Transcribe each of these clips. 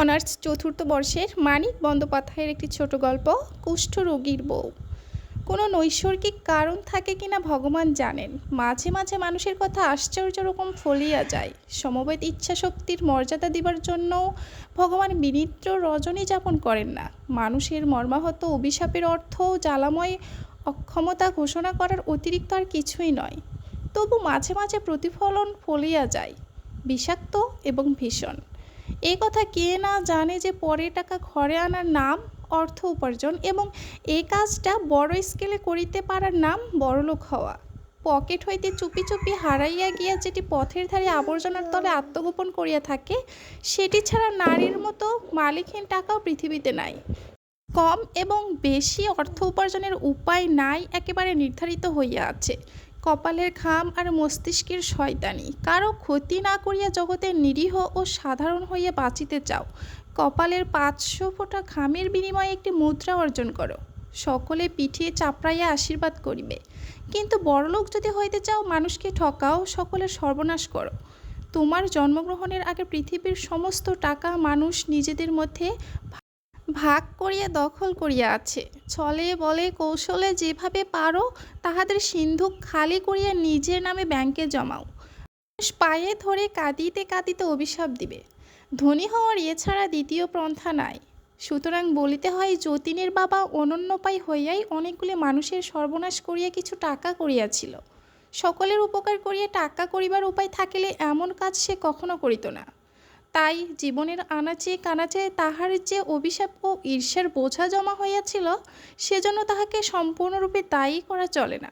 Honours চতুর্থ বর্ষের মানিক বন্দ্যোপাধ্যায়ের একটি ছোট গল্প, কুষ্ঠরোগীর বউ। কোনো নৈসর্গিক কারণ থাকে কিনা ভগবান জানেন, মাঝে মাঝে মানুষের কথা আশ্চর্য রকম ফলিয়া যায়। সমবেত ইচ্ছাশক্তির মর্যাদা দিবার জন্যও ভগবান বিনিদ্র রজনী যাপন করেন না। মানুষের মর্মাহত অভিশাপের অর্থ জ্বালাময় অক্ষমতা ঘোষণা করার অতিরিক্ত আর কিছুই নয়। তবু মাঝে মাঝে প্রতিফলন ফলিয়া যায়, বিষাক্ত এবং ভীষণ। এই কথা কে না জানে যে পরে টাকা ঘরে আনার নাম অর্থ উপার্জন, এবং এই কাজটা বড় স্কেলে করিতে পারার নাম বড়লোক হওয়া। পকেট হইতে চুপি চুপি হারাইয়া গিয়া যেটি পথের ধারে আবর্জনার তলে আত্মগোপন করিয়া থাকে, সেটি ছাড়া নারীর মতো মালিকহীন টাকাও পৃথিবীতে নাই। কম এবং বেশি অর্থ উপার্জনের উপায় নাই একেবারে নির্ধারিত হইয়া আছে। কপালের ঘাম আর মস্তিষ্কের শয়তানি। কারো ক্ষতি না করিয়া জগতের নিরীহ ও সাধারণ হইয়া বাঁচিতে চাও, কপালের 500 ফোঁটা ঘামের বিনিময়ে একটি মুদ্রা অর্জন করো। সকলে পিঠিয়ে চাপড়াইয়া আশীর্বাদ করিবে। কিন্তু বড়লোক যদি হইতে চাও, মানুষকে ঠকাও, সকলের সর্বনাশ করো। তোমার জন্মগ্রহণের আগে পৃথিবীর সমস্ত টাকা মানুষ নিজেদের মধ্যে ভাগ করিয়া দখল করিয়া আছে। ছলে বলে কৌশলে যেভাবে পারো তাহাদের সিন্ধুক খালি করিয়া নিজের নামে ব্যাংকে জমাও। পায়ে ধরে কাঁদিতে কাঁদিতে অভিশাপ দিবে। ধনী হওয়ার এছাড়া দ্বিতীয় পন্থা নাই। সুতরাং বলিতে হয়, যতীনের বাবা অনন্যোপায় হইয়াই অনেকগুলি মানুষের সর্বনাশ করিয়া কিছু টাকা করিয়াছিল। সকলের উপকার করিয়া টাকা করিবার উপায় থাকিলে এমন কাজ সে কখনো করিত না। তাই জীবনের আনাচে কানাচে তাহার যে অভিশাপ ও ঈর্ষার বোঝা জমা হইয়াছিল, সেজন্য তাহাকে সম্পূর্ণরূপে দায়ী করা চলে না।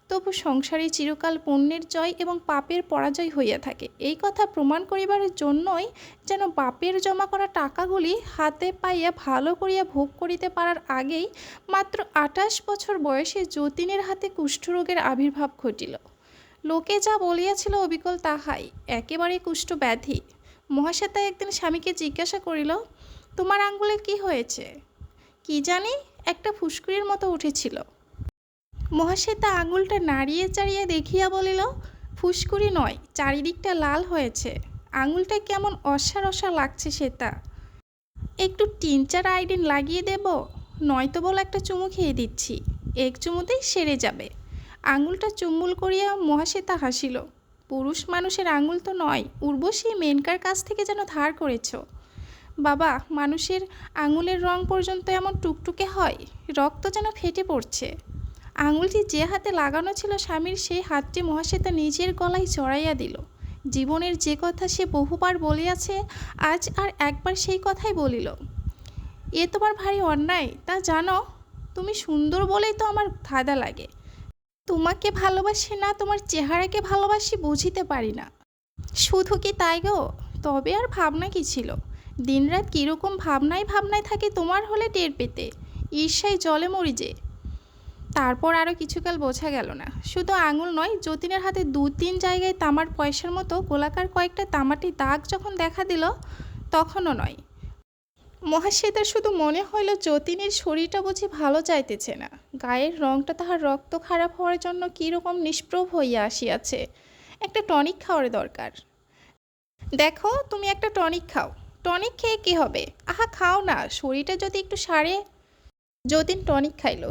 তবু সংসারে চিরকাল পুণ্যের জয় এবং পাপের পরাজয় হইয়া থাকে, এই কথা প্রমাণ করিবার জন্যই যেন বাপের জমা করা টাকাগুলি হাতে পাইয়া ভালো করিয়া ভোগ করিতে পারার আগেই মাত্র 28 বছর বয়সে যতীনের হাতে কুষ্ঠরোগের আবির্ভাব ঘটিল। লোকে যা বলিয়াছিল অবিকল তাহাই, একেবারে কুষ্ঠ ব্যাধি। মহাশ্বেতা একদিন স্বামীকে জিজ্ঞাসা করিল, তোমার আঙ্গুলে কি হয়েছে? কি জানি, একটা ফুসকুড়ির মতো উঠেছিল। মহাশ্বেতা আঙুলটা নাড়িয়ে চাড়িয়ে দেখিয়া বলিল, ফুসকুড়ি নয়, চারিদিকটা লাল হয়েছে। আঙুলটা কেমন অসার অসার লাগছে শ্বেতা। একটু টিনচার আয়োডিন লাগিয়ে দেব? নয়তো বলো একটা চুমু খেয়ে দিচ্ছি, এক চুমুতেই সেরে যাবে। আঙুলটা চুম্বুল করিয়া মহাশ্বেতা হাসিল। পুরুষ মানুষের আঙুল তো নয়, উর্বশী মেনকার কাছ থেকে যেন ধার করেছ। বাবা, মানুষের আঙুলের রং পর্যন্ত এমন টুকটুকে হয়, রক্ত যেন ফেটে পড়ছে। আঙুলটি যে হাতে লাগানো ছিল স্বামীর, সেই হাতটি মহাশ্বেতা নিজের গলায় জড়াইয়া দিল। জীবনের যে কথা সে বহুবার বলিয়াছে, আজ আর একবার সেই কথাই বলিল। এ তোমার ভারী অন্যায়, তা জানো? তুমি সুন্দর বলেই তো আমার ধাঁধা লাগে। তোমাকে ভালোবাসি না তোমার চেহারাকে ভালোবাসি বুঝিতে পারি না। শুধু কি তাই গো? তবে আর ভাবনা কি ছিল? দিনরাত কীরকম ভাবনায় ভাবনায় থাকে তোমার হলে টের পেতে। ঈর্ষায় জলে মরি যে। তারপর আরও কিছুকাল বোঝা গেল না। শুধু আঙুল নয়, যতীনের হাতে 2-3 জায়গায় তামার পয়সার মতো গোলাকার কয়েকটা তামাটি দাগ যখন দেখা দিল, তখনও নয়। মহাশ্বেতার শুধু মনে হইল যতীনের শরীরটা বুঝি ভালো চাইতেছে না। গায়ের রংটা তাহার রক্ত খারাপ হওয়ার জন্য কীরকম নিষ্প্রভ হইয়া আসিয়াছে। একটা টনিক খাওয়ার দরকার। দেখো, তুমি একটা টনিক খাও। টনিক খেয়ে কী হবে? আহা, খাও না, শরীরটা যদি একটু সারে। যতীন টনিক খাইল,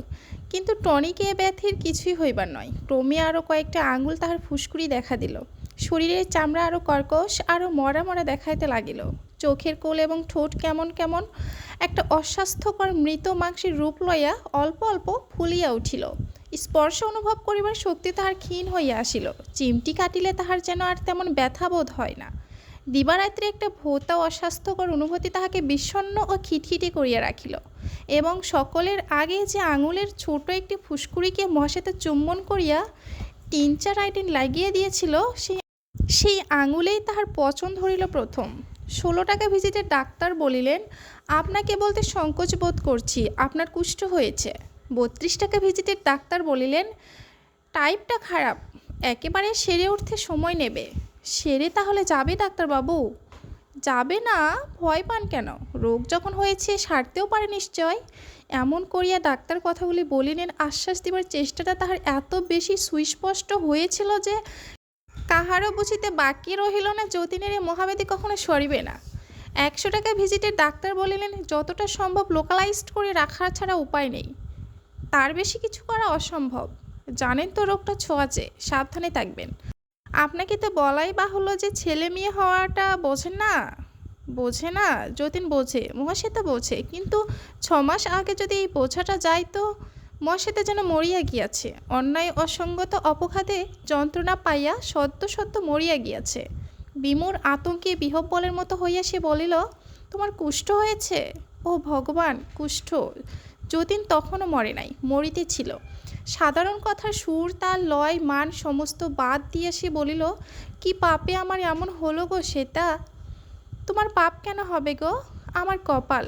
কিন্তু টনিকে ব্যাধির কিছুই হইবার নয়। ক্রমে আরও কয়েকটা আঙুল তাহার ফুসকুড়ি দেখা দিল। শরীরের চামড়া আরও কর্কশ, আরও মরা মরা দেখাইতে লাগিল। চোখের কোল এবং ঠোঁট কেমন কেমন একটা অস্বাস্থ্যকর মৃত মাংসের রূপ লইয়া অল্প অল্প ফুলিয়া উঠিল। স্পর্শ অনুভব করিবার শক্তি তাহার ক্ষীণ হইয়া আসিল। চিমটি কাটিলে তাহার যেন আর তেমন ব্যথা বোধ হয় না। দিবারাত্রি একটা ভোঁতা অস্বাস্থ্যকর অনুভূতি তাহাকে বিষণ্ণ ও খিটখিটে করিয়া রাখিল। এবং সকলের আগে যে আঙুলের ছোট একটি ফুসকুড়িকে মহাশ্বেতা চুম্বন করিয়া টিনচার আয়োডিন লাগিয়ে দিয়েছিল, সেই আঙুলেই তাহার পচন ধরিল প্রথম। 16 টাকা ভিজিটের ডাক্তার বলিলেন, আপনাকে বলতে সংকোচ বোধ করছি, আপনার কুষ্ঠ হয়েছে। 32 টাকা ভিজিটের ডাক্তার বলিলেন, টাইপটা খারাপ, একেবারে সেরে উঠতে সময় নেবে। সেরে তাহলে যাবে ডাক্তারবাবু? যাবে না, ভয় পান কেন? রোগ যখন হয়েছে সারতেও পারে নিশ্চয়। এমন করিয়া ডাক্তার কথাগুলি বলিলেন। আশ্বাস দিবার চেষ্টাটা তাহার এত বেশি সুস্পষ্ট হয়েছিল যে কাহারও বুঝিতে বাকি রহিল না যতীনের এই মহাব্যাধি কখনো সরিবে না। 100 টাকা ভিজিটের ডাক্তার বলিলেন যতটা সম্ভব লোকালাইজড করে রাখা ছাড়া উপায় নেই, তার বেশি কিছু করা অসম্ভব। জানেন তো রোগটা ছোঁয়াচে, সাবধানে থাকবেন। আপনাকে তো বলাই বাহুল্য যে ছেলে মেয়ে হওয়াটা বোঝেন না। বোঝে না? যতীন বোঝে, মহাশ্বেতা বোঝে, কিন্তু 6 মাস আগে যদি এই বোঝাটা যায় তো। মহাশ্বেতা যেন মরিয়া গিয়াছে, অন্যায় অসঙ্গত অপঘাতে যন্ত্রণা পাইয়া সদ্য সদ্য মরিয়া গিয়াছে। বিমূঢ় আতঙ্কে বিহ্বলের মতো হইয়া সে বলিল, তোমার কুষ্ঠ হয়েছে? ও ভগবান, কুষ্ঠ! যতীন তখনও মরে নাই, মরিতেছিল। সাধারণ কথার সুর, তাল, লয়, মান সমস্ত বাদ দিয়া সে বলিল, কি পাপে আমার এমন হলো গো শ্বেতা? তোমার পাপ কেন হবে গো? আমার কপাল।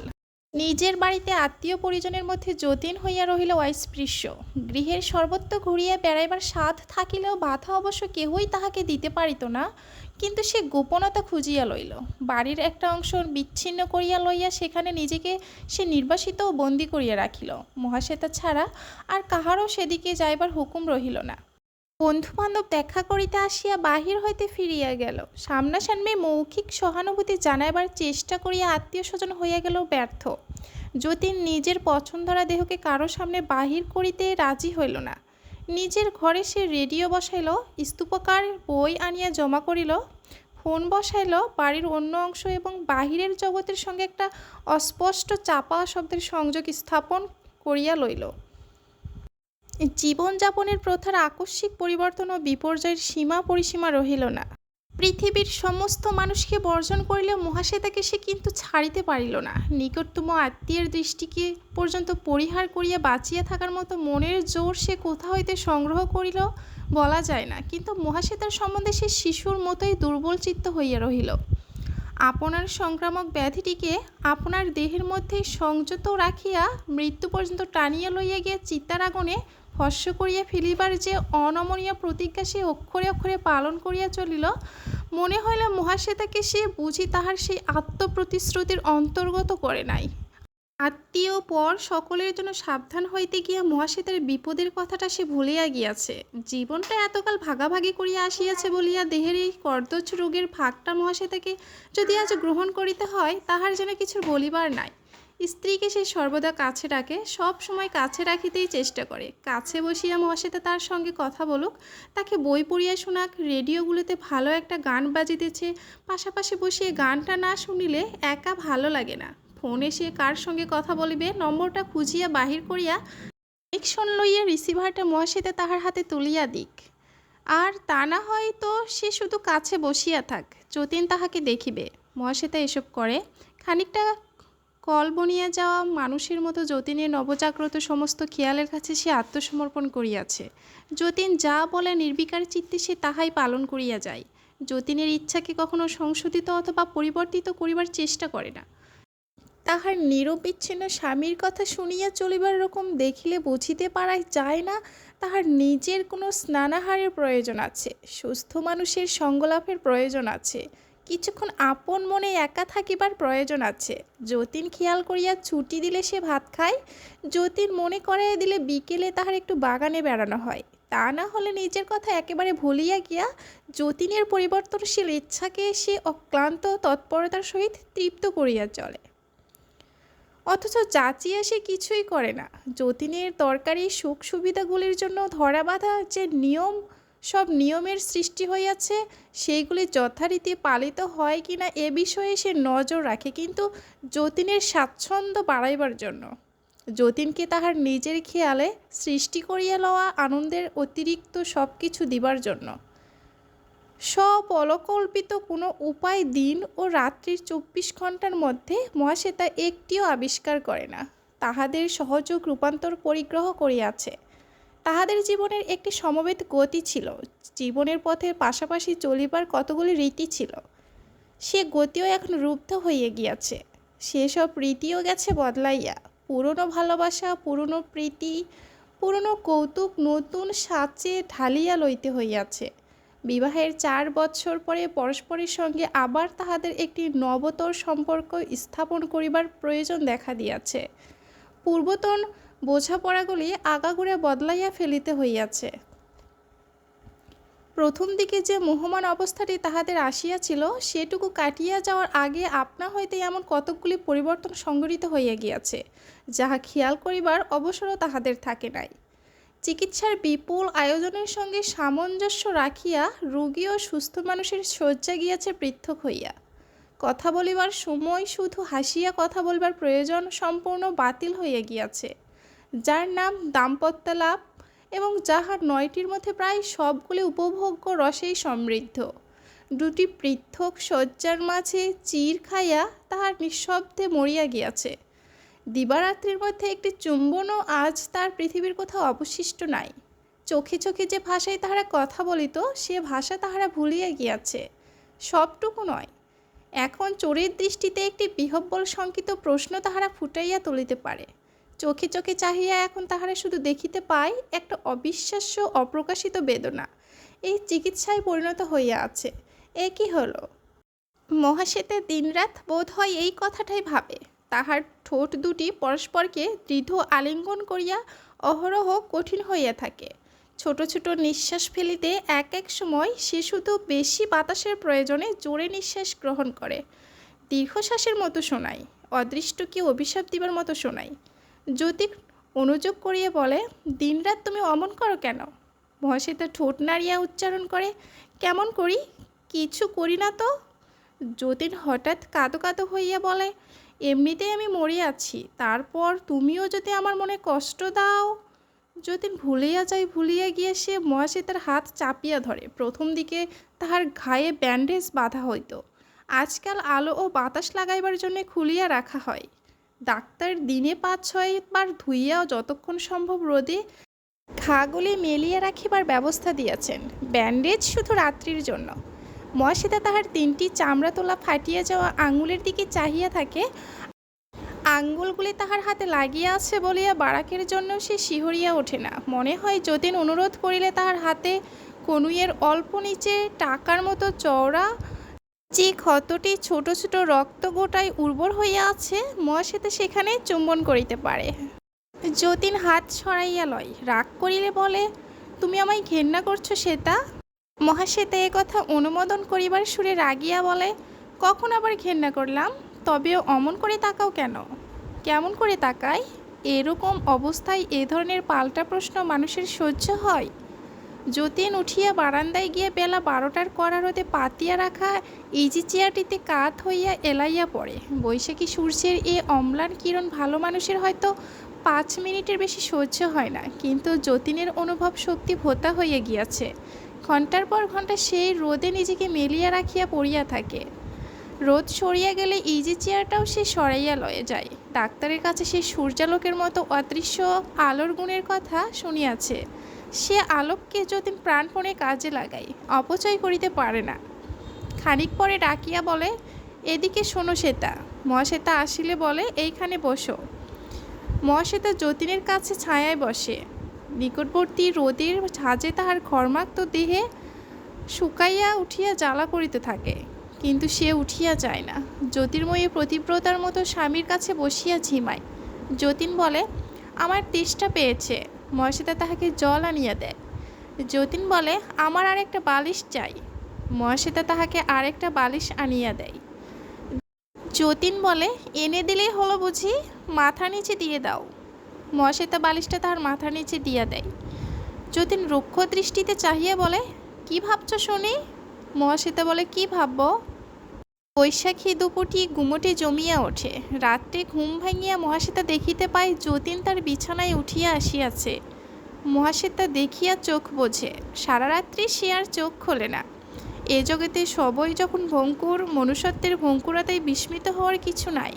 নিজের বাড়িতে আত্মীয় পরিজনের মধ্যে যতীন হইয়া রহিল অস্পৃশ্য। গৃহের সর্বত্র ঘুরিয়া বেড়াইবার স্বাদ থাকিলেও বাধা অবশ্য কেহই তাহাকে দিতে পারিত না। কিন্তু সে গোপনতা খুঁজিয়া লইল, বাড়ির একটা অংশ বিচ্ছিন্ন করিয়া লইয়া সেখানে নিজেকে সে নির্বাসিত ও বন্দী করিয়া রাখিল। মহাশ্বেতা ছাড়া আর কাহারও সেদিকে যাইবার হুকুম রহিল না। বন্ধুবান্ধব দেখা করিতে আসিয়া বাহির হইতে ফিরিয়া গেল। সামনাসামনি মৌখিক সহানুভূতি জানাইবার চেষ্টা করিয়া আত্মীয় স্বজন হইয়া গেল ব্যর্থ। যতীন নিজের পছন্দরা দেহকে কারো সামনে বাহির করিতে রাজি হইল না। নিজের ঘরে সে রেডিও বসাইল, স্তূপকার বই আনিয়া জমা করিল, ফোন বসাইল, বাড়ির অন্য অংশ এবং বাহিরের জগতের সঙ্গে একটা অস্পষ্ট চাপা শব্দের সংযোগ স্থাপন করিয়া লইল। জীবনযাপনের প্রথার আকস্মিক পরিবর্তন ও বিপর্যয়ের সীমা পরিসীমা রহিল না। পৃথিবীর সমস্ত মানুষকে বর্জন করিলেও মহাশ্বেতাকে সে কিন্তু ছাড়িতে পারিল না। নিকটতম আত্মীয়ের দৃষ্টিকে পর্যন্ত পরিহার করিয়া বাঁচিয়া থাকার মতো মনের জোর সে কোথা হইতে সংগ্রহ করিল বলা যায় না, কিন্তু মহাশ্বেতার সম্বন্ধে সে শিশুর মতোই দুর্বল চিত্ত হইয়া রহিল। আপনার সংক্রামক ব্যাধিটিকে আপনার দেহের মধ্যে সংযত রাখিয়া মৃত্যু পর্যন্ত টানিয়া লইয়া গিয়া চিতার আগুনে ভস্ম করিয়া ফেলিবার যে অনমনীয় প্রতিজ্ঞা সে অক্ষরে অক্ষরে পালন করিয়া চলিল, মনে হইল মহাশ্বেতাকে সে বুঝি তাহার সেই আত্মপ্রতিশ্রুতির অন্তর্গত করে নাই। আত্মীয় পর সকলের জন্য সাবধান হইতে গিয়া মহাশ্বেতার বিপদের কথাটা সে ভুলিয়া গিয়াছে। জীবনটা এতকাল ভাগাভাগি করিয়া আসিয়াছে বলিয়া দেহের এই কর্দজ রোগের ভাগটা মহাশ্বেতাকে যদি আজ গ্রহণ করিতে হয়, তাহার যেন কিছু বলিবার নাই। স্ত্রীকে সে সর্বদা কাছে ডাকে, সব সময় কাছে রাখিতেই চেষ্টা করে। কাছে বসিয়া মহাশ্বেতা তার সঙ্গে কথা বলুক, তাকে বই পড়িয়া শোনাক, রেডিওগুলোতে ভালো একটা গান বাজিতেছে, পাশাপাশি বসিয়ে গানটা না শুনিলে একা ভালো লাগে না। ফোনে সে কার সঙ্গে কথা বলিবে, নম্বরটা খুঁজিয়া বাহির করিয়া কানেকশন লইয়া রিসিভারটা মহাশ্বেতা তাহার হাতে তুলিয়া দিক। আর তা না হয় তো সে শুধু কাছে বসিয়া থাক, যতীন তাহাকে দেখিবে। মহাশ্বেতা এসব করে। খানিকটা কল বনিয়া যাওয়া মানুষের মতো যতীনের নবজাগ্রত সমস্ত খেয়ালের কাছে সে আত্মসমর্পণ করিয়াছে। যতীন যা বলে নির্বিকার চিত্তে সে তাহাই পালন করিয়া যায়। যতীনের ইচ্ছাকে কখনো সংশোধিত অথবা পরিবর্তিত করিবার চেষ্টা করে না। তাহার নিরবিচ্ছিন্ন স্বামীর কথা শুনিয়া চলিবার রকম দেখিলে বুঝিতে পারা যায় না তাহার নিজের কোনো স্নানাহারের প্রয়োজন আছে, সুস্থ মানুষের সঙ্গলাভের প্রয়োজন আছে, কিছুক্ষণ আপন মনে একা থাকিবার প্রয়োজন আছে। যতীন খেয়াল করিয়া ছুটি দিলে সে ভাত খায়, যতীন মনে করাইয়া দিলে বিকেলে তাহার একটু বাগানে বেড়ানো হয়। তা না হলে নিজের কথা একেবারে ভুলিয়া গিয়া যতীনের পরিবর্তনশীল ইচ্ছাকে সে অক্লান্ত তৎপরতার সহিত তৃপ্ত করিয়া চলে। অথচ যাচিয়া সে কিছুই করে না। যতীনের দরকারি সুখ সুবিধাগুলির জন্য ধরা বাঁধা যে নিয়ম, সব নিয়মের সৃষ্টি হইয়াছে, সেইগুলি যথারীতি পালিত হয় কিনা এ বিষয়ে সে নজর রাখে, কিন্তু যতীনের স্বাচ্ছন্দ্য বাড়াইবার জন্য, যতীনকে তাহার নিজের খেয়ালে সৃষ্টি করিয়া লওয়া আনন্দের অতিরিক্ত সব কিছু দিবার জন্য। স্বপলকল্পিত কোনো উপায় দিন ও রাত্রির 24 ঘণ্টার মধ্যে মহাশ্বেতা একটিও আবিষ্কার করে না। তাহাদের সহযোগ রূপান্তর পরিগ্রহ করিয়াছে। তাহাদের জীবনের একটি সমবেত গতি ছিল, জীবনের পথের পাশাপাশি চলিবার কতগুলি রীতি ছিল। সে গতিও এখন রুদ্ধ হইয়া গিয়াছে, সেসব রীতিও গেছে বদলাইয়া। পুরনো ভালোবাসা, পুরনো প্রীতি, পুরনো কৌতুক নতুন সাঁচে ঢালিয়া লইতে হইয়াছে। বিবাহের 4 বৎসর পরে পরস্পরের সঙ্গে আবার তাহাদের একটি নবতর সম্পর্ক স্থাপন করিবার প্রয়োজন দেখা দিয়াছে। পূর্বতন বোঝাপড়াগুলি আগাগোড়া বদলাইয়া ফেলিতে হইয়াছে। প্রথম দিকে যে মোহমান অবস্থাটি তাহাদের আসিয়াছিল সেটুকু কাটিয়া যাওয়ার আগে আপনা হইতে এমন কতকগুলি পরিবর্তন সংঘটিত হইয়া গিয়াছে, যাহা খেয়াল করিবার অবসরও তাহাদের থাকে নাই। চিকিৎসার বিপুল আয়োজনের সঙ্গে সামঞ্জস্য রাখিয়া রোগী ও সুস্থ মানুষের শয্যা গিয়াছে পৃথক হইয়া। কথা বলিবার সময় শুধু হাসিয়া কথা বলবার প্রয়োজন সম্পূর্ণ বাতিল হইয়া গিয়াছে। যার নাম দাম্পত্যলাভ এবং যাহার 9টির মধ্যে প্রায় সবগুলি উপভোগ্য রসেই সমৃদ্ধ, দুটি পৃথক শয্যার মাঝে চির খাইয়া তাহার নিঃশব্দে মরিয়া গিয়াছে। দিবারাত্রির মধ্যে একটি চুম্বনও আজ তার পৃথিবীর কোথাও অবশিষ্ট নাই। চোখে চোখে যে ভাষায় তাহারা কথা বলিত সে ভাষা তাহারা ভুলিয়া গিয়াছে। সবটুকু নয়, এখন চোরের দৃষ্টিতে একটি বিহ্বল শঙ্কিত প্রশ্ন তাহারা ফুটাইয়া তুলিতে পারে। চোখে চোখে চাহিয়া এখন তাহারা শুধু দেখিতে পায় একটা অবিশ্বাস্য অপ্রকাশিত বেদনা এই চিকিৎসায় পরিণত হইয়া আছে। এ কি হলো? মহাশ্বেতা দিনরাত বোধ হয় এই কথাটাই ভাবে। তাহার ঠোঁট দুটি পরস্পরকে দৃঢ় আলিঙ্গন করিয়া অহরহ কঠিন হইয়া থাকে। ছোট ছোট নিঃশ্বাস ফেলিতে এক এক সময় সে শুধু বেশি বাতাসের প্রয়োজনে জোরে নিঃশ্বাস গ্রহণ করে। দীর্ঘশ্বাসের মতো শোনায়, অদৃষ্ট কি অভিশাপ দিবার মতো শোনায়। জ্যোতিক অনুযোগ করিয়া বলে, দিনরাত তুমি অমন করো কেন? মহাশ্বেতা ঠোঁট নাড়িয়া উচ্চারণ করে, কেমন করি? কিছু করি না তো। যতীন হঠাৎ কাঁদো কাঁদো হইয়া বলে, এমনিতেই আমি মরে আছি, তারপর তুমিও যদি আমার মনে কষ্ট দাও। যতীন ভুলিয়া গিয়ে সে মহাশ্বেতার হাত চাপিয়া ধরে। প্রথম দিকে তাহার ঘায়ে ব্যান্ডেজ বাঁধা হইত, আজকাল আলো ও বাতাস লাগাইবার জন্য খুলিয়া রাখা হয়। ডাক্তার দিনে 5-6 বার ধুইয়া যতক্ষণ সম্ভব রোদে ঘাগুলি মেলিয়া রাখিবার ব্যবস্থা দিয়াছেন। ব্যান্ডেজ শুধু রাত্রির জন্য। মহাশ্বেতা তাহার 3টি চামড়া তোলা ফাটিয়া যাওয়া আঙুলের দিকে চাহিয়া থাকে। আঙ্গুলগুলি তাহার হাতে লাগিয়া আছে বলিয়া বারাকের জন্য সে শিহরিয়া ওঠে না। মনে হয় যতীন অনুরোধ করিলে তাহার হাতে কনুইয়ের অল্প নিচে টাকার মতো চওড়া যে ক্ষতটি ছোট ছোট রক্ত গোটায় উর্বর হইয়া আছে, মহাশ্বেতা সেখানে চুম্বন করিতে পারে। যতীন হাত সরাইয়া লয়, রাগ করিলে বলে, তুমি আমায় ঘেন্না করছো শ্বেতা? মহাশ্বেতা এ কথা অনুমোদন করিবার সুরে রাগিয়া বলে, কখন আবার ঘেন্না করলাম? তবেও অমন করে তাকাও কেন? কেমন করে তাকাই? এরকম অবস্থায় এ ধরনের পাল্টা প্রশ্ন মানুষের সহ্য হয়? যতীন উঠিয়া বারান্দায় গিয়ে বেলা 12টার কড়া রোদে পাতিয়া রাখা ইজি চেয়ারটিতে কাত হইয়া এলাইয়া পড়ে। বৈশাখী সূর্যের এ অম্লান কিরণ ভালো মানুষের হয়তো 5 মিনিটের বেশি সহ্য হয় না, কিন্তু যতীনের অনুভব শক্তি ভোতা হইয়া গিয়াছে। ঘন্টার পর ঘন্টা সেই রোদে নিজেকে মেলিয়া রাখিয়া পড়িয়া থাকে। রোদ সরিয়া গেলে ইজি চেয়ারটাও সে সরাইয়া লয়ে যায়। ডাক্তারের কাছে সে সূর্যালোকের মতো অদৃশ্য আলোর গুণের কথা শুনিয়াছে। সে আলোককে যতীন প্রাণপণে কাজে লাগায়, অপচয় করিতে পারে না। খানিক পরে ডাকিয়া বলে, এদিকে শোনো শ্বেতা। মহাশ্বেতা আসিলে বলে, এইখানে বসো। মহাশ্বেতা যতীনের কাছে ছায়ায় বসে। নিকটবর্তী রোদের ঝাঁজে তাহার ঘর্মাক্ত দেহে শুকাইয়া উঠিয়া জ্বালা করিতে থাকে, কিন্তু সে উঠিয়া যায় না। জ্যোতির্ময়ী প্রতিব্রতার মতো স্বামীর কাছে বসিয়া ঝিমায়। যতীন বলে, আমার তেষ্টা পেয়েছে। মহাশ্বেতা তাহাকে জল আনিয়া দেয়। যতীন বলে, আমার আরেকটা বালিশ চাই। মহাশ্বেতা তাহাকে আরেকটা বালিশ আনিয়া দেয়। যতীন বলে, এনে দিলেই হলো বুঝি? মাথার নিচে দিয়ে দাও। মহাশ্বেতা বালিশটা তাহার মাথার নিচে দিয়া দেয়। যতীন রুক্ষ দৃষ্টিতে চাহিয়া বলে, কি ভাবছ শুনি? মহাশ্বেতা বলে, কি ভাবব? বৈশাখী দুপুটি গুমটে জমিয়া ওঠে। রাত্রে ঘুম ভাঙিয়া মহাশ্বেতা দেখিতে পায় যতীন তার বিছানায় উঠিয়া আসিয়াছে। মহাশ্বেতা দেখিয়া চোখ বোঝে। সারা রাত্রি সে আর চোখ খোলে না। এ জগতে সবই যখন ভঙ্কুর, মনুষ্যত্বের ভঙ্কুরতায় বিস্মিত হওয়ার কিছু নাই।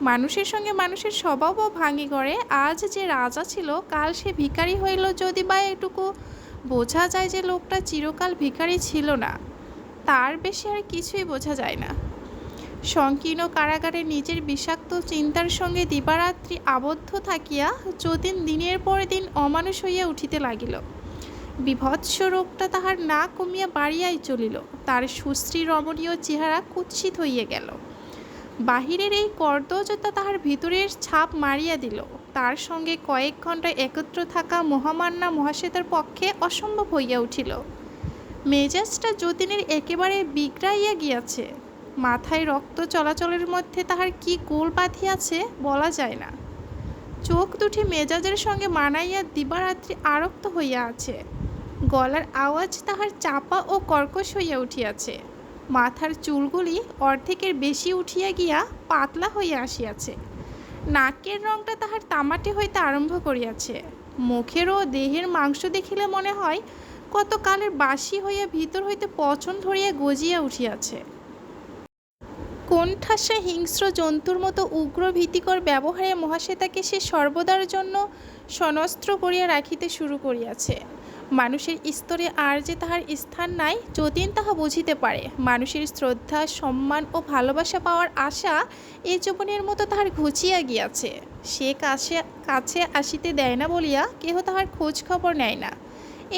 মানুষের সঙ্গে মানুষের স্বভাবও ভাঙি করে। আজ যে রাজা ছিল, কাল সে ভিখারি হইল। যদি বা এটুকু বোঝা যায় যে লোকটা চিরকাল ভিখারি ছিল না, তার বেশি আর কিছুই বোঝা যায় না। সংকীর্ণ কারাগারে নিজের বিষাক্ত চিন্তার সঙ্গে দিবারাত্রি আবদ্ধ থাকিয়া যতীন দিনের পর দিন অমানুষ হইয়া উঠিতে লাগিল। বিভৎস রোগটা তাহার না কমিয়া বাড়িয়াই চলিল। তার সুশ্রী রমণীয় চেহারা কুৎসিত হইয়া গেল। বাহিরের এই কর্দজতা তাহার ভিতরের ছাপ মারিয়া দিল। তার সঙ্গে কয়েক ঘণ্টা একত্র থাকা মহামান্না মহাশ্বেতার পক্ষে অসম্ভব হইয়া উঠিল। মেজাজটা যতীনের একেবারে বিগড়াইয়া গিয়াছে। মাথায় রক্ত চলাচলের মধ্যে তাহার কি গোল বাঁধিয়াছে বলা যায় না। চোখ দুটি মেজাজের সঙ্গে মানাইয়া দিবারাত্রি আরক্ত হইয়া আছে। গলার আওয়াজ তাহার চাপা ও কর্কশ হইয়া উঠিয়াছে। মাথার চুলগুলি অর্ধেকের বেশি উঠিয়া গিয়া পাতলা হইয়া আসিয়াছে। নাকের রংটা তাহার তামাটে হইতে আরম্ভ করিয়াছে। মুখের ও দেহের মাংস দেখিলে মনে হয় কত কালের বাসি হইয়া ভিতর হইতে পচন ধরিয়া গজিয়া উঠিয়াছে। কোণঠাসা হিংস্র জন্তুর মতো উগ্র ভীতিকর ব্যবহারে মহাশ্বেতাকে সে সর্বদার জন্য সনস্ত্র করিয়া রাখিতে শুরু করিয়াছে। মানুষের স্তরে আর যে তাহার স্থান নাই, যতীন তাহা বুঝিতে পারে। মানুষের শ্রদ্ধা, সম্মান ও ভালোবাসা পাওয়ার আশা এ যৌবনের মতো তাহার ঘুচিয়া গিয়াছে। সে কাছে আসিতে দেয় না বলিয়া কেহ তাহার খোঁজ খবর নেয় না।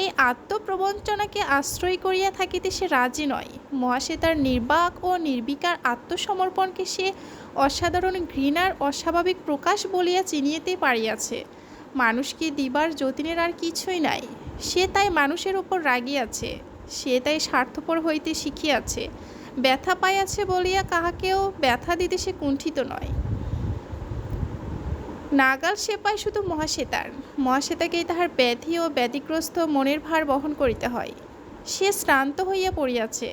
এই আত্মপ্রবঞ্চনাকে আশ্রয় করিয়া থাকিতে সে রাজি নয়। মহাশ্বেতার নির্বাক ও নির্বিকার আত্মসমর্পণকে সে অসাধারণ ঘৃণার অস্বাভাবিক প্রকাশ বলিয়া চিনিতে পারিয়াছে। মানুষকে দিবার যতীনের আর কিছুই নাই। সে তাই মানুষের উপর রাগিয়াছে। সে তাই স্বার্থপর হইতে শিখিয়াছে। ব্যথা পাইয়াছে বলিয়া কাহাকেও ব্যথা দিতে সে কুণ্ঠিত নয়। নাগাল সে পায় শুধু মহাশ্বেতার। মহাশ্বেতাকেই তাহার ব্যাধি ও ব্যাধিগ্রস্ত মনের ভার বহন করিতে হয়। সে শ্রান্ত হইয়া পড়িয়াছে।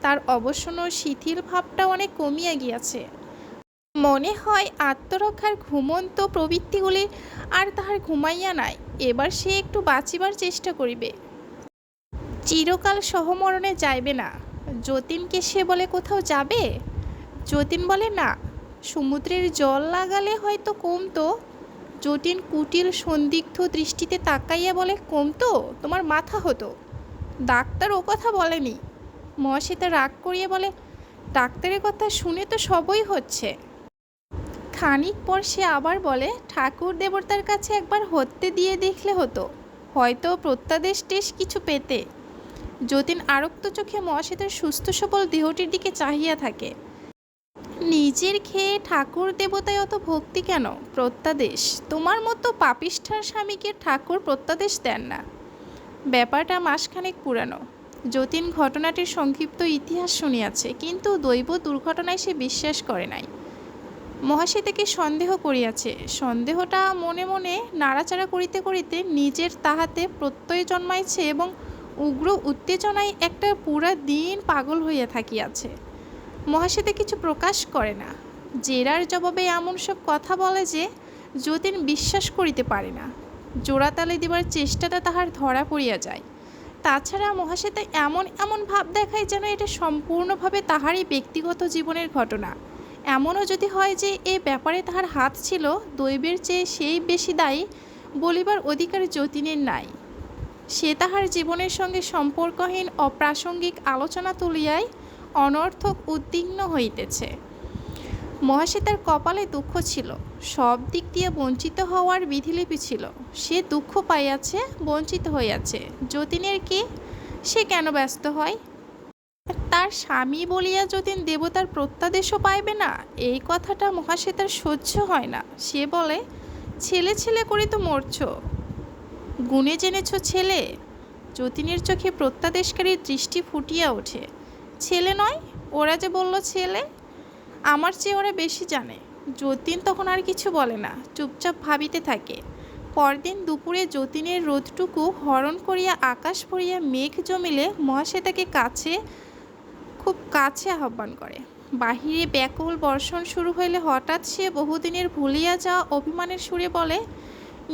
তার অবসন্ন শিথিল ভাবটা অনেক কমিয়া গিয়াছে। মনে হয় আত্মরক্ষার ঘুমন্ত প্রবৃত্তিগুলি আর তাহার ঘুমাইয়া নাই। এবার সে একটু বাঁচিবার চেষ্টা করিবে। চিরকাল সহমরণে যাইবে না। যতীনকে সে বলে কোথাও যাবে। যতীন বলে না। সমুদ্রের জল লাগালে হয়তো কমতো। যতীন কুটিল সন্দিগ্ধ দৃষ্টিতে তাকাইয়া বলে, কমতো? তোমার মাথা হতো। ডাক্তার ও কথা বলেনি। মহাশ্বেতা রাগ করিয়া বলে, ডাক্তারের কথা শুনে তো সবই হচ্ছে। খানিক পর সে আবার বলে, ঠাকুর দেবতার কাছে একবার হত্যে দিয়ে দেখলে হতো, হয়তো প্রত্যাদেশ টেশ কিছু পেতে। যতীন আরক্ত চোখে মহাশ্বেতার সুস্থ সবল দেহটির দিকে চাহিয়া থাকে। নিজের খেয়ে ঠাকুর দেবতায় অত ভক্তি কেন? প্রত্যাদেশ? তোমার মতো পাপিষ্ঠার স্বামীকে ঠাকুর প্রত্যাদেশ দেন না। ব্যাপারটা মাসখানেক পুরানো। যতীন ঘটনাটির সংক্ষিপ্ত ইতিহাস শুনিয়াছে, কিন্তু দৈব দুর্ঘটনায় সে বিশ্বাস করে নাই। মহাশ্বেতাকে সন্দেহ করিয়াছে। সন্দেহটা মনে মনে নাড়াচাড়া করিতে করিতে নিজের তাহাতে প্রত্যয় জন্মাইছে এবং উগ্র উত্তেজনায় একটা পুরা দিন পাগল হইয়া থাকিয়াছে। মহাশ্বেতা কিছু প্রকাশ করে না। জেরার জবাবে এমন সব কথা বলে যে যতীন বিশ্বাস করিতে পারে না। জোড়াতালে দিবার চেষ্টাটা তাহার ধরা পড়িয়া যায়। তাছাড়া মহাশ্বেতা এমন এমন ভাব দেখায় যেন এটা সম্পূর্ণভাবে তাহারই ব্যক্তিগত জীবনের ঘটনা। এমনও যদি হয় যে এ ব্যাপারে তাহার হাত ছিল, দৈবের চেয়ে সেই বেশি দায়ী বলিবার অধিকার যতীনের নাই। সে তাহার জীবনের সঙ্গে সম্পর্কহীন অপ্রাসঙ্গিক আলোচনা তুলিয়াই অনর্থক উদ্বিগ্ন হইতেছে। মহাশ্বেতার কপালে দুঃখ ছিল। সব দিক দিয়ে বঞ্চিত হওয়ার বিধিলিপি ছিল। সে দুঃখ পাইয়াছে, বঞ্চিত হইয়াছে। যতীনের কি? সে কেন ব্যস্ত হয়? তার স্বামী বলিয়া যতীন দেবতার প্রত্যাদেশও পাইবে না, এই কথাটা মহাশ্বেতার সহ্য হয় না। সে বলে, ছেলে ছেলে করে তো মরছ, গুণে জেনেছ ছেলে? যতীনের চোখে প্রত্যাদেশকারীর দৃষ্টি ফুটিয়া ওঠে। ছেলে নয়? ওরা যে বলল ছেলে। আমার চেয়ে ওরা বেশি জানে। যতীন তখন আর কিছু বলে না, চুপচাপ ভাবিতে থাকে। পরদিন দুপুরে যতীনের রোদটুকু হরণ করিয়া আকাশ ভরিয়া মেঘ জমিলে মহাশ্বেতাকে খুব কাছে আহ্বান করে। বাহিরে ব্যাকুল বর্ষণ শুরু হইলে হঠাৎ সে বহুদিনের ভুলিয়া যাওয়া অভিমানের সুরে বলে,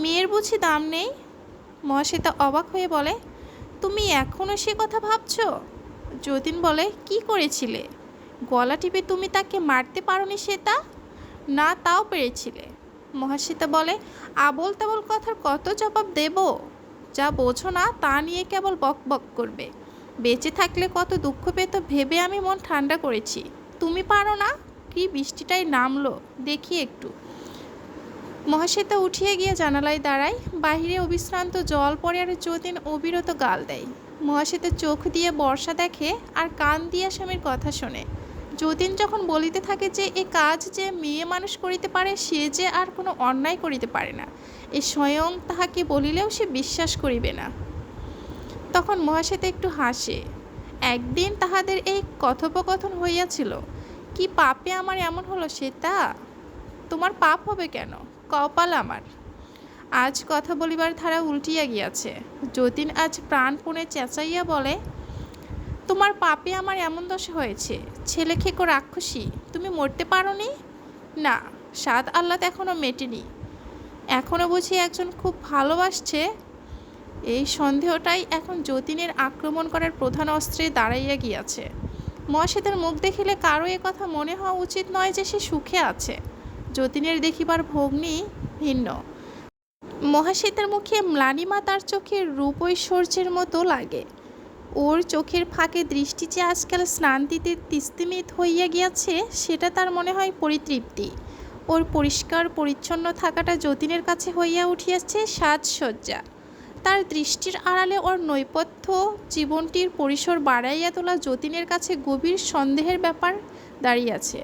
মেয়ের বুঝি দাম নেই? মহাশ্বেতা অবাক হয়ে বলে, তুমি এখনও সে কথা ভাবছ? যতীন বলে, কি করেছিলে? গলা টিপে তুমি তাকে মারতে পারোনি শ্বেতা? না, তাও পেরেছিলে। মহাশ্বেতা বলে, আবল তাবল কথার কত জবাব দেব? যা বোঝো না তা নিয়ে কেবল বক বক করবে। বেঁচে থাকলে কত দুঃখ পেত ভেবে আমি মন ঠান্ডা করেছি। তুমি পারো না? কি বৃষ্টিটাই নামলো, দেখি একটু। মহাশ্বেতা উঠিয়া গিয়া জানালায় দাঁড়ায়। বাহিরে অবিশ্রান্ত জল পড়ে আর যতীন অবিরত গাল দেয়। মহাশ্বেতা চোখ দিয়ে বর্ষা দেখে আর কান দিয়া স্বামীর কথা শোনে। যতীন যখন বলিতে থাকে যে এ কাজ যে মেয়ে মানুষ করিতে পারে, সে যে আর কোনো অন্যায় করিতে পারে না, এ স্বয়ং তাহাকে বলিলেও সে বিশ্বাস করিবে না। তখন মহাশ্বেতা একটু হাসে। একদিন তাহাদের এই কথোপকথন হইয়াছিল, কি পাপে আমার এমন হলো শ্বেতা? তোমার পাপ হবে কেন? কপাল আমার। আজ কথা বলিবার ধারা উল্টিয়া গিয়াছে। যতীন আজ প্রাণপণে চেঁচাইয়া বলে, তোমার পাপে আমার এমন দশা হয়েছে। ছেলে খেকো রাক্ষসী, তুমি মরতে পারোনি? না, স্বাদ আহ্লাদ এখনও মেটেনি। এখনও বুঝি একজন খুব ভালোবাসছে? এই সন্দেহটাই এখন যতীনের আক্রমণ করার প্রধান অস্ত্রে দাঁড়াইয়া গিয়াছে। মহাশ্বেতার মুখ দেখিলে কারো এ কথা মনে হওয়া উচিত নয় যে সে সুখে আছে। যতীনের দেখিবার ভগ্নি ভিন্ন। মহাশ্বেতার মুখে ম্লানিমা তার চোখের রূপৈশ্বর্যের মতো লাগে। ওর চোখের ফাঁকে দৃষ্টি যে আজকাল স্নান্তিতে তিস্তিমিত হইয়া গিয়াছে, সেটা তার মনে হয় পরিতৃপ্তি। ওর পরিষ্কার পরিচ্ছন্ন থাকাটা যতীনের কাছে হইয়া উঠিয়াছে সাজসজ্জা। তার দৃষ্টির আড়ালে ওর নৈপথ্য জীবনটির পরিসর বাড়াইয়া তোলা যতীনের কাছে গভীর সন্দেহের ব্যাপার দাঁড়িয়েছে।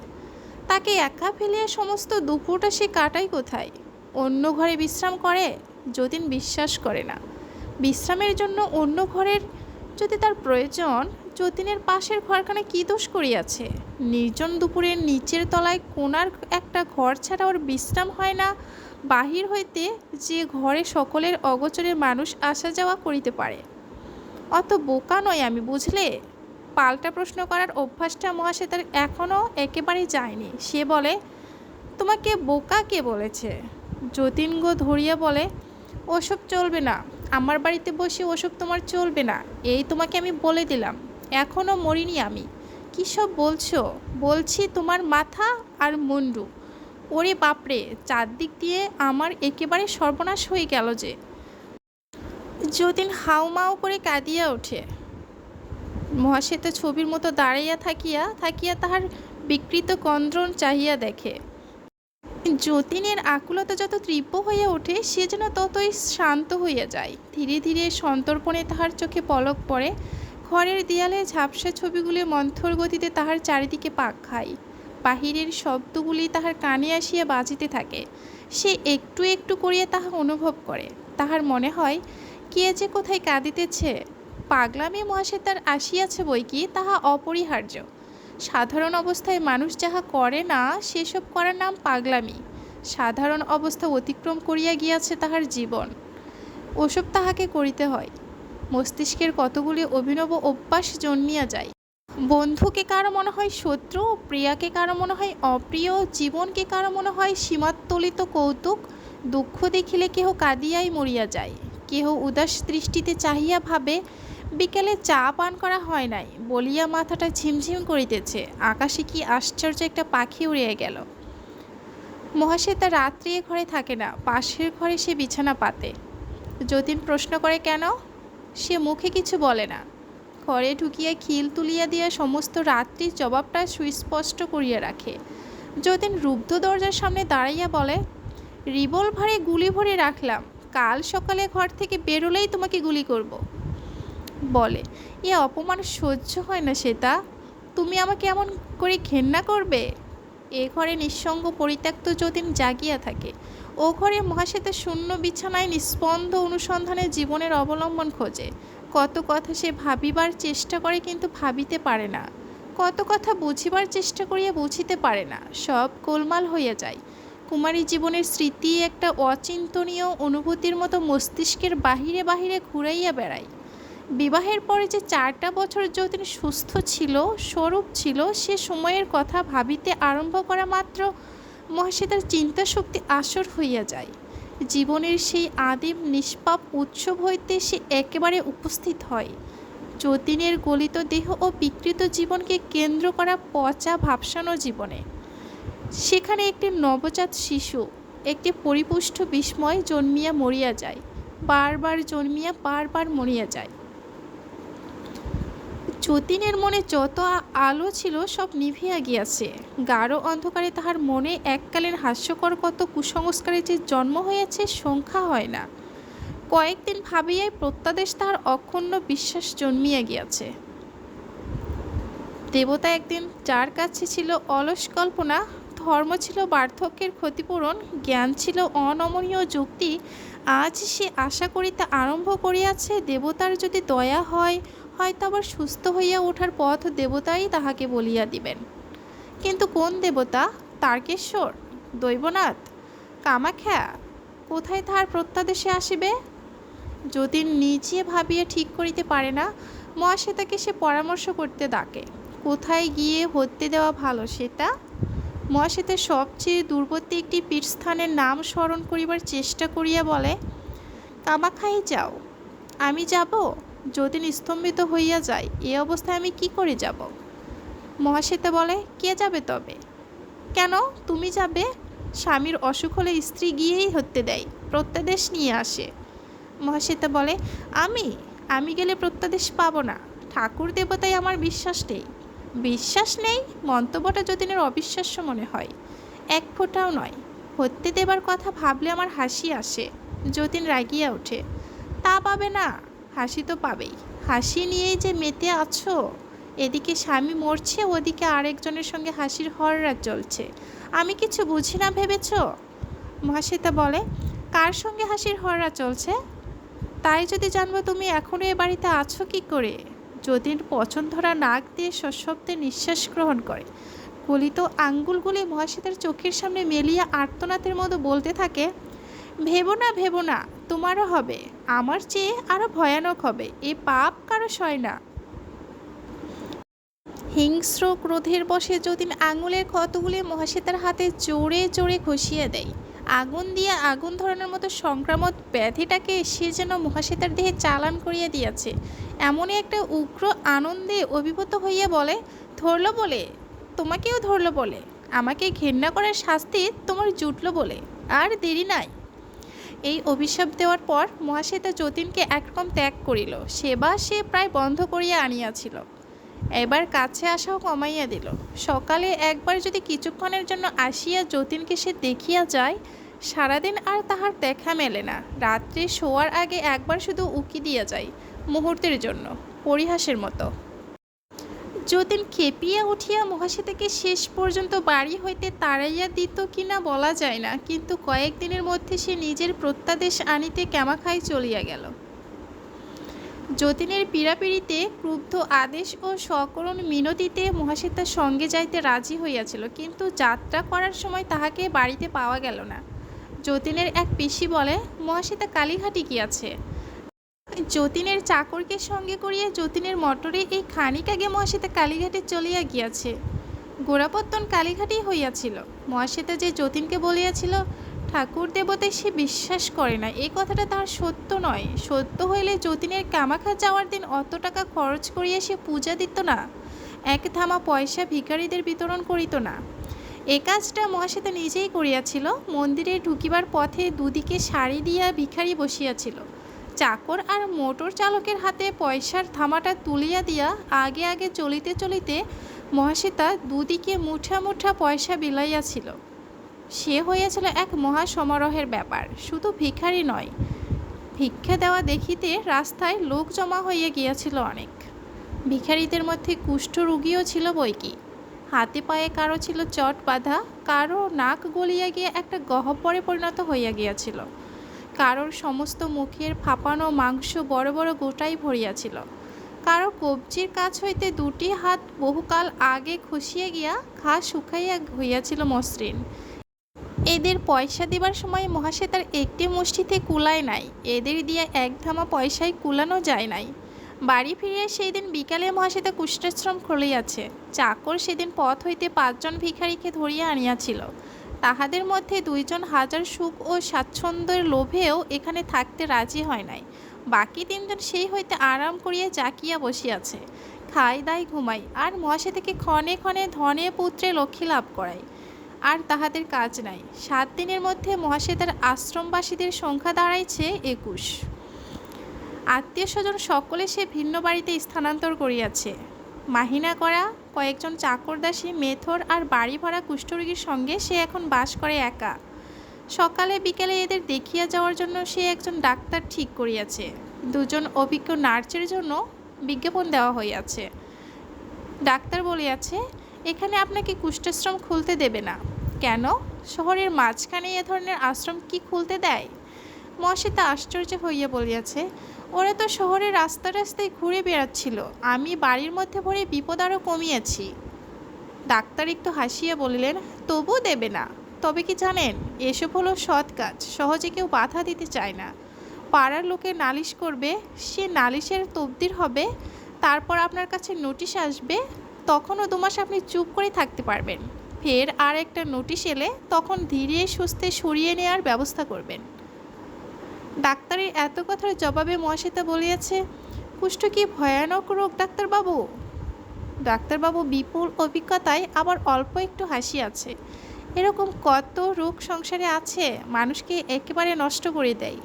তাকে একা ফেলিয়া সমস্ত দুপুরটা সে কাটায় কোথায়? অন্য ঘরে বিশ্রাম করে? যতীন বিশ্বাস করে না। বিশ্রামের জন্য অন্য ঘরের যদি তার প্রয়োজন, যতীনের পাশের ঘরখানে কী দোষ করিয়াছে? নির্জন দুপুরের নিচের তলায় কোনার একটা ঘর ছাড়া ওর বিশ্রাম হয় না, বাহির হইতে যে ঘরে সকলের অগোচরে মানুষ আসা যাওয়া করিতে পারে। অত বোকা নয় আমি, বুঝলে? পাল্টা প্রশ্ন করার অভ্যাসটা মহাশ্বেতার এখনও একেবারেই যায়নি। সে বলে, তোমাকে বোকা কে বলেছে? যতীন গো ধরিয়া বলে, ওসব চলবে না। আমার বাড়িতে বসে ওসব তোমার চলবে না, এই তোমাকে আমি বলে দিলাম। এখনও মরিনি আমি। কী সব বলছো? বলছি তোমার মাথা আর মুন্ডু। ওরে বাপরে, চারদিক দিয়ে আমার একেবারে সর্বনাশ হয়ে গেল যে। যতীন হাউমাউ করে কাঁদিয়া ওঠে। মহাশ্বেতা ছবির মতো দাঁড়াইয়া থাকিয়া থাকিয়া তাহার বিকৃত কন্দ্রণ চাহিয়া দেখে। যতীনের আকুলতা যত তীব্র হইয়া ওঠে, সে যেন ততই শান্ত হইয়া যায়। ধীরে ধীরে সন্তর্পণে তাহার চোখে পলক পড়ে। ঘরের দেয়ালে ঝাপসা ছবিগুলি মন্থর গতিতে তাহার চারিদিকে পাক খায়। বাহিরের শব্দগুলি তাহার কানে আসিয়া বাজিতে থাকে। সে একটু একটু করিয়া তাহা অনুভব করে। তাহার মনে হয় কে যে কোথায় কাঁদিতেছে। পাগলামি মহাশ্বেতার আসিয়াছে বই কি, তাহা অপরিহার্য। সাধারণ অবস্থায় মানুষ যাহা করে না, সেসব করার নাম পাগলামি। সাধারণ অবস্থা অতিক্রম করিয়া গিয়াছে তাহার জীবন, ওসব তাহাকে করিতে হয়। মস্তিষ্কের কতগুলি অভিনব অভ্যাস জন্মিয়া যায়। বন্ধুকে কারো মনে হয় শত্রু, প্রিয়াকে কারো মনে হয় অপ্রিয়, জীবনকে কারো মনে হয় সীমাত্তলিত কৌতুক। দুঃখ দেখিলে কেহ কাঁদিয়াই মরিয়া যায়, কেহ উদাস দৃষ্টিতে চাহিয়া ভাবে বিকেলে চা পান করা হয় নাই বলিয়া মাথাটা ঝিমঝিম করিতেছে, আকাশে কি আশ্চর্য একটা পাখি উড়িয়া গেল। মহাশ্বেতা রাত্রি এ ঘরে থাকে না, পাশের ঘরে সে বিছানা পাতে। যতীন প্রশ্ন করে, কেন? সে মুখে কিছু বলে না। ঘরে ঢুকিয়া খিল তুলিয়া দিয়া সমস্ত রাত্রির জবাবটা সুস্পষ্ট করিয়া রাখে। যতীন রুদ্ধ দরজার সামনে দাঁড়াইয়া বলে, রিভলভারে গুলি ভরে রাখলাম, কাল সকালে ঘর থেকে বেরোলেই তোমাকে গুলি করব। বলে, এ অপমান সহ্য হয় না শ্বেতা, তুমি আমাকে এমন করে ঘেন্না করবে? এ ঘরে নিঃসঙ্গ পরিত্যক্ত যতীন জাগিয়া থাকে। ও ঘরে মহাশ্বেতা শূন্য বিছানায় নিস্পন্দ অনুসন্ধানে জীবনের অবলম্বন খোঁজে। কত কথা সে ভাবিবার চেষ্টা করে, কিন্তু ভাবিতে পারে না। কত কথা বুঝিবার চেষ্টা করিয়া বুঝিতে পারে না, সব গোলমাল হইয়া যায়। কুমারী জীবনের স্মৃতি একটা অচিন্তনীয় অনুভূতির মতো মস্তিষ্কের বাহিরে বাহিরে ঘুরাইয়া বেড়ায়। বিবাহের পরে যে 4টা বছর যতীন সুস্থ ছিল, স্বরূপ ছিল, সে সময়ের কথা ভাবিতে আরম্ভ করা মাত্র মহাশ্বেতার চিন্তাশক্তি আসর হইয়া যায়। জীবনের সেই আদিম নিষ্পাপ উৎসব হইতে সে একেবারে উপস্থিত হয়। যতীনের গলিত দেহ ও বিকৃত জীবনকে কেন্দ্র করা পচা ভাবসানো জীবনে। সেখানে একটি নবজাত শিশু, একটি পরিপুষ্ট বিস্ময় জন্মিয়া মরিয়া যায়, বারবার জন্মিয়া বারবার মরিয়া যায়। যতীনের মনে যত আলো ছিল সব নিভিয়া গিয়াছে। গাঢ় অন্ধকারে তাহার মনে এককালীন হাস্যকর কত কুসংস্কারের যে জন্ম হইয়াছে, সংখ্যা হয় না। কয়েকদিন ভাবিয়াই প্রত্যাদেশ তাহার অক্ষুণ্ণ বিশ্বাস জন্মিয়া গিয়াছে। দেবতা একদিন যার কাছে ছিল অলস কল্পনা, ধর্ম ছিল বার্ধক্যের ক্ষতিপূরণ, জ্ঞান ছিল অনমনীয় যুক্তি, আজ সে আশা করিতে আরম্ভ করিয়াছে দেবতার যদি দয়া হয়, হয়তো আবার সুস্থ হইয়া ওঠার পথ দেবতাই তাহাকে বলিয়া দিবেন। কিন্তু কোন দেবতা? তারকেশ্বর, দৈবনাথ, কামাখ্যা? কোথায় তাহার প্রত্যাদেশে আসিবে? যতীন নিজে ভাবিয়া ঠিক করিতে পারে না। মহাশ্বেতাকে সে পরামর্শ করতে ডাকে। কোথায় গিয়ে হত্যে দেওয়া ভালো সেটা? মহাশ্বেতার সবচেয়ে দূরবর্তী একটি পীঠস্থানের নাম স্মরণ করিবার চেষ্টা করিয়া বলে, কামাখ্যায় যাও। আমি যাব? যতীন স্তম্ভিত হইয়া যায়। এ অবস্থায় আমি কি করে যাব? মহাশ্বেতা বলে, কে যাবে তবে? কেন তুমি যাবে? স্বামীর অসুখ হলে স্ত্রী গিয়েই হত্যে দেয়, প্রত্যাদেশ নিয়ে আসে। মহাশ্বেতা বলে, আমি গেলে প্রত্যাদেশ পাব না। ঠাকুর দেবতায় আমার বিশ্বাস নেই। বিশ্বাস নেই? মন্তব্যটা যতীনের অবিশ্বাস্য মনে হয়। এক ফোঁটাও নয়। হত্যে দেবার কথা ভাবলে আমার হাসি আসে। যতীন রাগিয়া ওঠে। তা পাবে না? হাসি তো পাবেই। হাসি নিয়েই যে মেতে আছো। এদিকে স্বামী মরছে, ওদিকে আরেকজনের সঙ্গে হাসির হররা চলছে। আমি কিছু বুঝি না ভেবেছ? মহাশ্বেতা বলে, কার সঙ্গে হাসির হররা চলছে? তাই যদি জানবো তুমি এখনও এ বাড়িতে আছো কি করে? যতীন পছন্দ ধরা নাক দিয়ে সশব্দে নিঃশ্বাস গ্রহণ করে। গলিত আঙ্গুলগুলি মহাশ্বেতার চোখের সামনে মেলিয়া আর্তনাদের মতো বলতে থাকে, ভেবো না, তোমারও হবে, আমার চেয়ে আরো ভয়ানক হবে। এ পাপ কারো সয় না। হিংস্র ক্রোধের বশে যতীন আঙুলের ক্ষতগুলি মহাশ্বেতার হাতে জোরে জোরে ঘষিয়ে দেয়। আগুন দিয়ে আগুন ধরানোর মতো সংক্রামক ব্যাধিটাকে সে যেন মহাশ্বেতার দেহে চালান করিয়া দিয়াছে। এমনই একটা উগ্র আনন্দে অভিভূত হইয়া বলে, ধরল বলে? তোমাকেও ধরল বলে? আমাকে ঘেন্না করার শাস্তি তোমার জুটল বলে? আর দেরি নাই। এই অভিশাপ দেওয়ার পর মহাশ্বেতা যতীনকে একরকম ত্যাগ করিল। সেবা সে প্রায় বন্ধ করিয়া আনিয়াছিল। এবার কাছে আসাও কমাইয়া দিল। সকালে একবার যদি কিছুক্ষণের জন্য আসিয়া যতীনকে সে দেখিয়া যায়, সারাদিন আর তাহার দেখা মেলে না। রাত্রে শোয়ার আগে একবার শুধু উকি দিয়া যায়, মুহূর্তের জন্য, পরিহাসের মতো। যতীন খেপিয়া উঠিয়া মহাশ্বেতাকে শেষ পর্যন্ত বাড়ি হইতে তাড়াইয়া দিত কিনা বলা যায় না, কিন্তু কয়েকদিনের মধ্যে সে নিজের প্রত্যাদেশ আনিতে কামাখ্যায় চলিয়া গেল। যতীনের পীড়াপিড়িতে ক্রুব্ধ আদেশ ও সকরুণ মিনতিতে মহাশ্বেতার সঙ্গে যাইতে রাজি হইয়াছিল, কিন্তু যাত্রা করার সময় তাহাকে বাড়িতে পাওয়া গেল না। যতীনের এক পিসি বলে, মহাশ্বেতা কালীঘাটে গিয়াছে। যতীনের চাকরকে সঙ্গে করিয়া যতীনের মটরে এই খানিক আগে মহাশ্বেতা কালীঘাটে চলিয়া গিয়াছে। গোড়াপত্তন কালীঘাটেই হইয়াছিল। মহাশ্বেতা যে যতীনকে বলিয়াছিল ঠাকুর দেবতায় সে বিশ্বাস করে না, এই কথাটা তাহার সত্য নয়। সত্য হইলে যতীনের কামাখ্যা যাওয়ার দিন অত টাকা খরচ করিয়া সে পূজা দিত না, এক ধামা পয়সা ভিখারীদের বিতরণ করিত না। এ কাজটা মহাশ্বেতা নিজেই করিয়াছিল। মন্দিরে ঢুকিবার পথে দুদিকে সারি দিয়া ভিখারি বসিয়াছিল। চাকর আর মোটর চালকের হাতে পয়সার ধামাটা তুলিয়া দিয়া আগে আগে চলিতে চলিতে মহাশ্বেতা দুদিকে মুঠা মুঠা পয়সা বিলাইয়াছিল। সে হইয়াছিল এক মহা সমারোহের ব্যাপার। শুধু ভিখারি নয়, ভিক্ষা দেওয়া দেখিতে রাস্তায় লোক জমা হইয়া গিয়াছিল অনেক। ভিখারিদের মধ্যে কুষ্ঠরোগীও ছিল বৈকি। হাতে পায়ে কারো ছিল চট বাঁধা, কারো নাক গলিয়া গিয়ে একটা গহ্বরে পরিণত হইয়া গিয়াছিল, কারোর সমস্ত মুখের ফাঁপানো মাংস বড় বড় গোটাই ভরিয়াছিল, কারো কবজির কাছ হইতে দুটি হাত বহুকাল আগে খসিয়া গিয়া ঘা শুকাইয়া হইয়াছিল মসৃণ। এদের পয়সা দিবার সময় মহাশ্বেতার একটি মুষ্টিতে কুলায় নাই। এদের দিয়া এক ধামা পয়সায় কুলানো যায় নাই। বাড়ি ফিরিয়া সেই দিন বিকালে মহাশ্বেতা কুষ্ঠাশ্রম খুলিয়াছে। চাকর সেদিন পথ হইতে 5 জন ভিখারিকে ধরিয়া আনিয়াছিল। তাহাদের মধ্যে 2 জন হাজার সুখ ও স্বাচ্ছন্দ্যের লোভেও এখানে থাকতে রাজি হয় নাই। বাকি 3 জন সেই হইতে আরাম করিয়া জাকিয়া বসিয়াছে, খায় দায় ঘুমায়, আর মহাশ্বেতাকে ক্ষণে ক্ষণে ধনে পুত্রে লক্ষ্মী লাভ করায়। আর তাহাদের কাজ নাই। 7 দিনের মধ্যে মহাশ্বেতার আশ্রমবাসীদের সংখ্যা দাঁড়াইছে 21। আত্মীয় স্বজন সকলে সে ভিন্ন বাড়িতে স্থানান্তর করিয়াছে। মাহিনা করা কয়েকজন চাকরদাসী, মেথর আর বাড়ি ভরা কুষ্ঠরোগীর সঙ্গে সে এখন বাস করে একা। সকালে বিকেলে এদের দেখিয়া যাওয়ার জন্য সে একজন ডাক্তার ঠিক করিয়াছে। 2 জন অভিজ্ঞ নার্সের জন্য বিজ্ঞাপন দেওয়া হইয়াছে। ডাক্তার বলিয়াছে, এখানে আপনাকে কুষ্ঠাশ্রম খুলতে দেবে না। কেন? শহরের মাঝখানে এ ধরনের আশ্রম কি খুলতে দেয়? মহাশ্বেতা আশ্চর্য হইয়া বলিয়াছে, ওরা তো শহরের রাস্তা রাস্তায় ঘুরে বেড়াচ্ছিল, আমি বাড়ির মধ্যে ভরে বিপদ আরও কমিয়েছি। ডাক্তার একটু হাসিয়ে বলিলেন, তবু দেবে না। তবে কি জানেন, এসব হলো সৎ কাজ, সহজে কেউ বাধা দিতে চায় না। পাড়ার লোকে নালিশ করবে, সে নালিশের তবদির হবে, তারপর আপনার কাছে নোটিশ আসবে, তখনও 2 মাস আপনি চুপ করে থাকতে পারবেন। ফের আর একটা নোটিশ এলে তখন ধীরে সুস্থে সরিয়ে নেওয়ার ব্যবস্থা করবেন। ডাক্তারের এত কথার জবাবে মহাশ্বেতা বলিয়াছে, কুষ্ঠ কি ভয়ানক রোগ ডাক্তারবাবু? ডাক্তারবাবু বিপুল অভিজ্ঞতায় আবার অল্প একটু হাসি আছে। এরকম কত রোগ সংসারে আছে, মানুষকে একেবারে নষ্ট করে দেয়।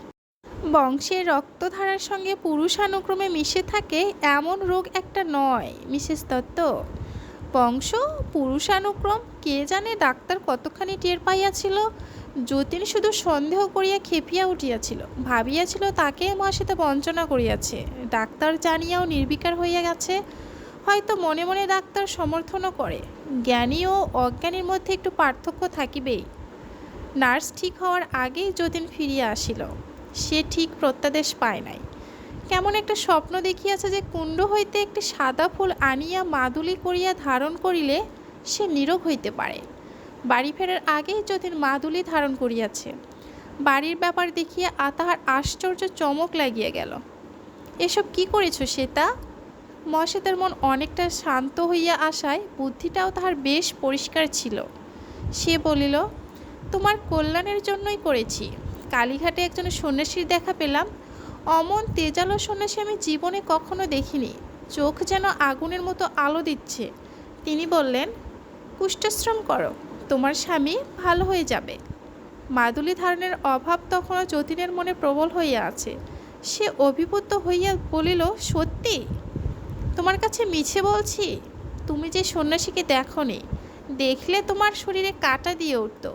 বংশের রক্তধারার সঙ্গে পুরুষানুক্রমে মিশে থাকে এমন রোগ একটা নয় মিসেস দত্ত। বংশ, পুরুষানুক্রম, কে জানে ডাক্তার কতখানি টের পাইয়াছিল। যতীন শুধু সন্দেহ করিয়া খেপিয়া উঠিয়াছিল, ভাবিয়াছিল তাকে মহাশ্বেতা বঞ্চনা করিয়াছে। ডাক্তার জানিয়াও নির্বিকার হইয়া গেছে। হয়তো মনে মনে ডাক্তার সমর্থনও করে। জ্ঞানী ও অজ্ঞানীর মধ্যে একটু পার্থক্য থাকিবেই। নার্স ঠিক হওয়ার আগেই যতীন ফিরিয়া আসিল। সে ঠিক প্রত্যাদেশ পায় নাই। কেমন একটা স্বপ্ন দেখিয়াছে যে কুণ্ড হইতে একটি সাদা ফুল আনিয়া মাদুলি করিয়া ধারণ করিলে সে নীরোগ হইতে পারে। বাড়ি ফেরার আগেই যতীন মাদুলি ধারণ করিয়াছে। বাড়ির ব্যাপার দেখিয়া তাহার আশ্চর্য চমক লাগিয়া গেল। এসব কি করেছ শ্বেতা? মহাশ্বেতার মন অনেকটা শান্ত হইয়া আসায় বুদ্ধিটাও তাহার বেশ পরিষ্কার ছিল। সে বলিল, তোমার কল্যাণের জন্যই করেছি। কালীঘাটে একজন সন্ন্যাসীর দেখা পেলাম। অমন তেজালো সন্ন্যাসী আমি জীবনে কখনো দেখিনি। চোখ যেন আগুনের মতো আলো দিচ্ছে। তিনি বললেন, কুষ্ঠাশ্রম করো, তোমার স্বামী ভালো হয়ে যাবে। মাদুলি ধারণের অভাব তখনও যতীনের মনে প্রবল হইয়া আছে। সে অভিভূত হইয়া বলিল, সত্যি? তোমার কাছে মিছে বলছি? তুমি যে সন্ন্যাসীকে দেখোনি, দেখলে তোমার শরীরে কাঁটা দিয়ে উঠত।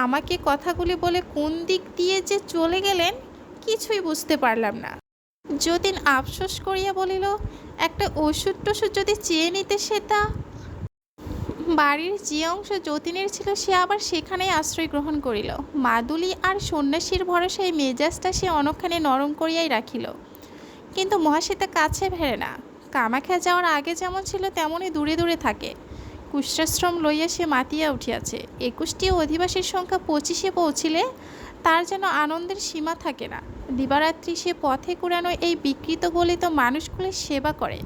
আমাকে কথাগুলি বলে কোন দিক দিয়ে যে চলে গেলেন কিছুই বুঝতে পারলাম না। যতীন আফসোস করিয়া বলিল, একটা ওষুধ টষুধ যদি চেয়ে নিতে শ্বেতা। বাড়ির যে অংশ যতীনের ছিল সে আবার সেখানেই আশ্রয় গ্রহণ করিল। মাদুলি আর সন্ন্যাসীর ভরসায় মেজাজটা সে অনেকখানি নরম করিয়াই রাখিল। কিন্তু মহাশ্বেতা কাছে ফেরে না। কামাখ্যা যাওয়ার আগে যেমন ছিল তেমনই দূরে দূরে থাকে। কুষ্ঠাশ্রম লইয়া সে মাতিয়া উঠিয়াছে। 21টি অধিবাসীর সংখ্যা 25-এ পৌঁছিলে তার যেন আনন্দের সীমা থাকে না। দিবারাত্রি সে পথে কুড়ানো এই বিকৃত গলিত মানুষগুলির সেবা করে।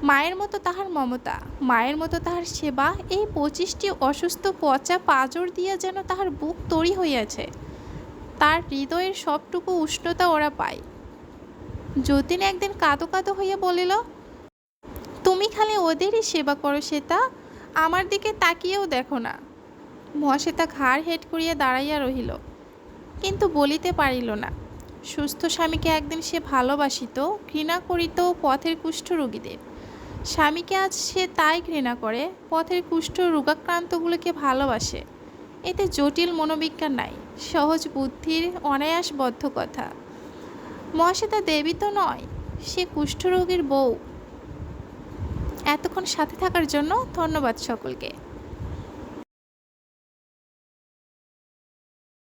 মায়ের মতো তাহার মমতা, মায়ের মতো তাহার সেবা, এই 25টি অসুস্থ পচা পাঁজর দিয়া যেন তাহার বুক তরি হইয়াছে। তার হৃদয়ের সবটুকু উষ্ণতা ওরা পায়। যতীন একদিন কাঁদো কাঁদো হইয়া বলিল, তুমি খালি ওদেরই সেবা করো শ্বেতা, আমার দিকে তাকিয়েও দেখো না। মহাশ্বেতা ঘাড় হেঁট করিয়া দাঁড়াইয়া রহিল, কিন্তু বলিতে পারিল না। সুস্থ স্বামীকে একদিন সে ভালোবাসিত, ঘৃণা করিত পথের কুষ্ঠরোগীদের। স্বামীকে আজ সে তাই ঘৃণা করে, পথের কুষ্ঠ রোগাক্রান্তগুলোকে ভালোবাসে। এতে জটিল মনোবিজ্ঞান নাই, সহজ বুদ্ধির অনায়াসবদ্ধ কথা। মহাশ্বেতা দেবী তো নয়, সে কুষ্ঠরোগীর বউ। এতক্ষণ সাথে থাকার জন্য ধন্যবাদ সকলকে।